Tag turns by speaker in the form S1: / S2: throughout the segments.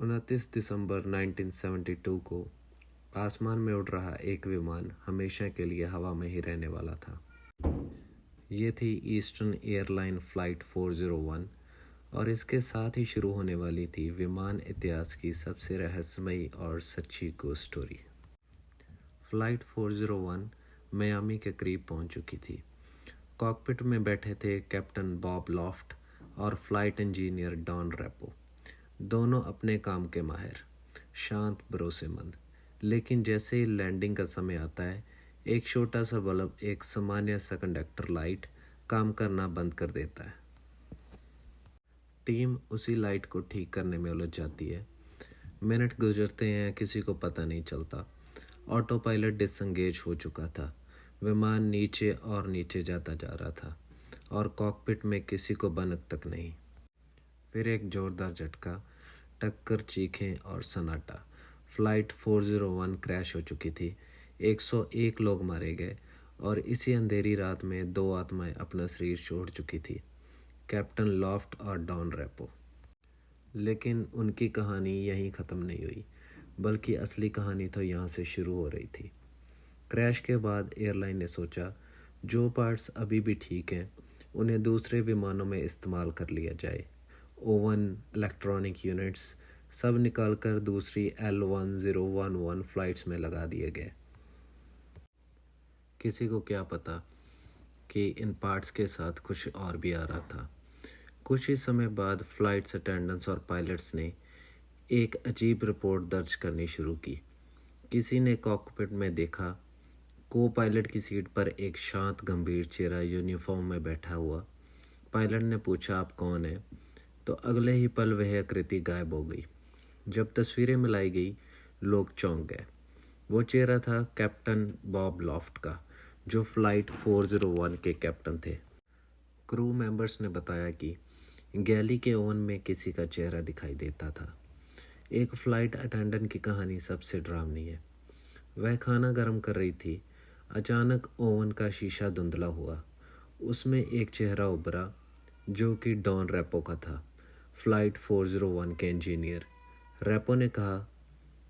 S1: 29 दिसंबर 1972 को आसमान में उड़ रहा एक विमान हमेशा के लिए हवा में ही रहने वाला था। ये थी ईस्टर्न एयरलाइन फ़्लाइट 401 और इसके साथ ही शुरू होने वाली थी विमान इतिहास की सबसे रहस्यमयी और सच्ची गोस्ट स्टोरी। फ़्लाइट 401 मियामी के करीब पहुंच चुकी थी। कॉकपिट में बैठे थे कैप्टन बॉब लॉफ्ट और फ्लाइट इंजीनियर डॉन रैपो, दोनों अपने काम के माहिर, शांत, भरोसेमंद। लेकिन जैसे ही लैंडिंग का समय आता है, एक छोटा सा बल्ब, एक सामान्य सा कंडक्टर लाइट काम करना बंद कर देता है। टीम उसी लाइट को ठीक करने में उलझ जाती है। मिनट गुजरते हैं, किसी को पता नहीं चलता। ऑटो पायलट डिसंगेज हो चुका था। विमान नीचे और नीचे जाता जा रहा था और कॉकपिट में किसी को भनक तक नहीं। फिर एक जोरदार झटका, टक्कर, चीखें और सन्नाटा। फ़्लाइट 401 क्रैश हो चुकी थी। 101 लोग मारे गए और इसी अंधेरी रात में 2 आत्माएं अपना शरीर छोड़ चुकी थी, कैप्टन लॉफ्ट और डॉन रैपो। लेकिन उनकी कहानी यहीं ख़त्म नहीं हुई, बल्कि असली कहानी तो यहाँ से शुरू हो रही थी। क्रैश के बाद एयरलाइन ने सोचा, जो पार्ट्स अभी भी ठीक हैं उन्हें दूसरे विमानों में इस्तेमाल कर लिया जाए। ओवन, इलेक्ट्रॉनिक यूनिट्स सब निकालकर दूसरी L1011 फ़्लाइट्स में लगा दिए गए। किसी को क्या पता कि इन पार्ट्स के साथ कुछ और भी आ रहा था। कुछ ही समय बाद फ़्लाइट्स अटेंडेंट्स और पायलट्स ने एक अजीब रिपोर्ट दर्ज करनी शुरू की। किसी ने कॉकपिट में देखा, को पायलट की सीट पर एक शांत, गंभीर चेहरा यूनिफॉर्म में बैठा हुआ। पायलट ने पूछा, आप कौन हैं? तो अगले ही पल वह आकृति गायब हो गई। जब तस्वीरें मिलाई गई, लोग चौंक गए। वो चेहरा था कैप्टन बॉब लॉफ्ट का, जो फ़्लाइट 401 के कैप्टन थे। क्रू मेंबर्स ने बताया कि गैली के ओवन में किसी का चेहरा दिखाई देता था। एक फ़्लाइट अटेंडेंट की कहानी सबसे डरावनी है। वह खाना गर्म कर रही थी। अचानक ओवन का शीशा धुंधला हुआ। उसमें एक चेहरा उभरा, जो कि डॉन रैपो का था, फ़्लाइट 401 के इंजीनियर। रैपो ने कहा,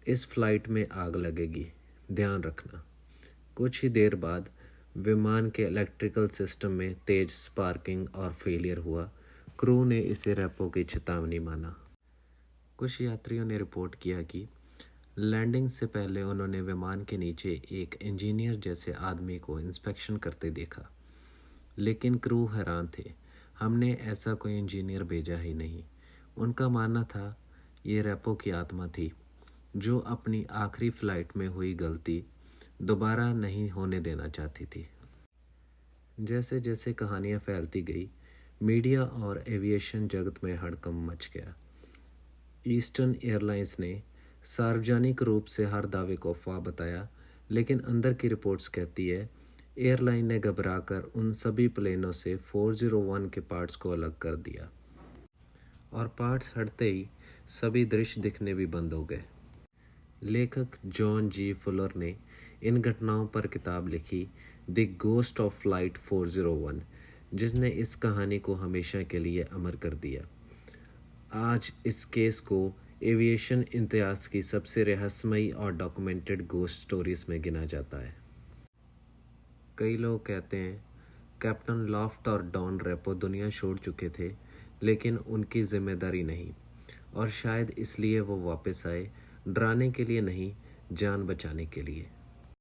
S1: इस फ़्लाइट में आग लगेगी, ध्यान रखना। कुछ ही देर बाद विमान के इलेक्ट्रिकल सिस्टम में तेज स्पार्किंग और फेलियर हुआ। क्रू ने इसे रैपो की चेतावनी माना। कुछ यात्रियों ने रिपोर्ट किया कि लैंडिंग से पहले उन्होंने विमान के नीचे एक इंजीनियर जैसे आदमी को इंस्पेक्शन करते देखा। लेकिन क्रू हैरान थे, हमने ऐसा कोई इंजीनियर भेजा ही नहीं। उनका मानना था ये रैपो की आत्मा थी, जो अपनी आखिरी फ़्लाइट में हुई गलती दोबारा नहीं होने देना चाहती थी। जैसे जैसे कहानियाँ फैलती गई, मीडिया और एविएशन जगत में हड़कंप मच गया। ईस्टर्न एयरलाइंस ने सार्वजनिक रूप से हर दावे को अफवाह बताया, लेकिन अंदर की रिपोर्ट्स कहती है एयरलाइन ने घबराकर उन सभी प्लेनों से 401 के पार्ट्स को अलग कर दिया और पार्ट्स हटते ही सभी दृश्य दिखने भी बंद हो गए। लेखक जॉन जी फुलर ने इन घटनाओं पर किताब लिखी, द गोस्ट ऑफ फ़्लाइट 401, जिसने इस कहानी को हमेशा के लिए अमर कर दिया। आज इस केस को एविएशन इतिहास की सबसे रहस्यमयी और डॉक्यूमेंटेड गोस्ट स्टोरीज में गिना जाता है। कई लोग कहते हैं कैप्टन लॉफ्ट और डॉन रैपो दुनिया छोड़ चुके थे, लेकिन उनकी जिम्मेदारी नहीं, और शायद इसलिए वो वापस आए, डराने के लिए नहीं, जान बचाने के लिए।